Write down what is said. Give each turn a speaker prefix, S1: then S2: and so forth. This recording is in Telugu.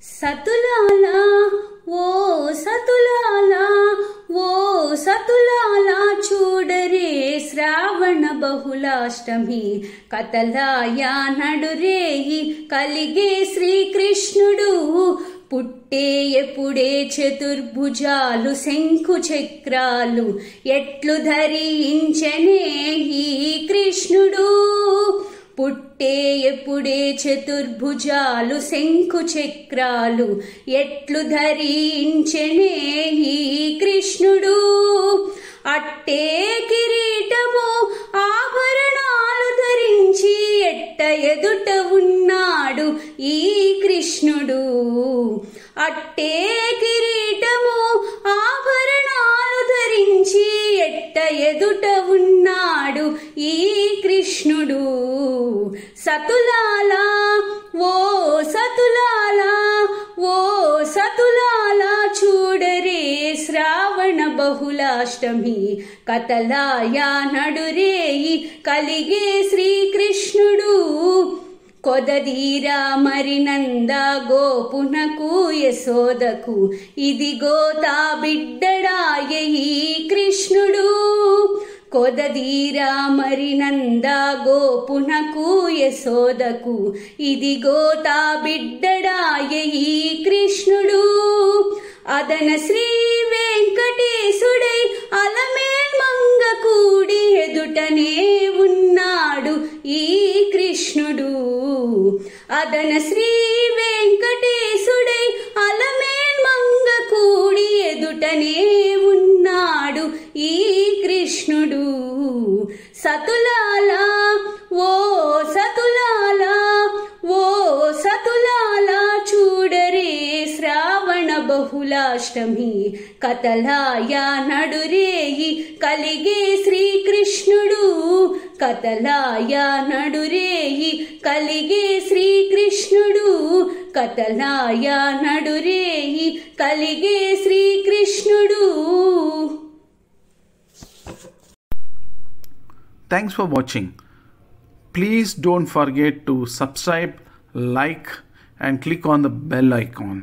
S1: సతులాలా ఓ సతులాలా ఓ సతులాలా చూడరే శ్రావణ బహుళాష్టమి కతలాయా నడురేయి కలిగే శ్రీకృష్ణుడు పుట్టే ఎప్పుడే చతుర్భుజాలు శంఖు చక్రాలు ఎట్లు ధరించెనే ఈ కృష్ణుడు పుట్టే ఎప్పుడే చతుర్భుజాలు శంఖు చక్రాలు ఎట్లు ధరించెనే ఈ కృష్ణుడు అట్టే కిరీటము ఆభరణాలు ధరించి ఎట్ట ఎదుట ఉన్నాడు ఈ కృష్ణుడు అట్టే కిరీటము ఆభరణాలు ధరించి ఎట్ట ఎదుట ఉన్నాడు ఈ కృష్ణుడు సతులాలా ఓ సతులాలా ఓ సతులాలా చూడరే శ్రావణ బహుళాష్టమి కతలాయా నడురేయి కలిగే శ్రీకృష్ణుడు కొదదీరా మరినంద గోపునకు యశోదకు ఇదిగో తా బిడ్డడాయ ఈ కృష్ణుడు కొదదీరా మరినంద గోపునకు యశోదకు ఇదిగో తా బిడ్డడాయ ఈ కృష్ణుడు అదన శ్రీ వెంకటేశుడై అలమేల్ మంగ కూడి ఎదుటనే ఉన్నాడు ఈ కృష్ణుడు అదన శ్రీ వెంకటేశుడై అలమేల్ మంగ కూడి ఎదుటనే ఉన్నాడు ఈ కృష్ణుడు సతులాలా ఓ సతులాలా ఓ సతులాలా చూడరే శ్రావణ బహుళాష్టమి కతలాయా నడురేయి కలిగే శ్రీకృష్ణుడు కతలాయా నడురేయి కలిగే శ్రీకృష్ణుడు కతలాయా నడురేయి కలిగే శ్రీకృష్ణుడు.
S2: Thanks for watching. Please don't forget to subscribe, like and click on the bell icon.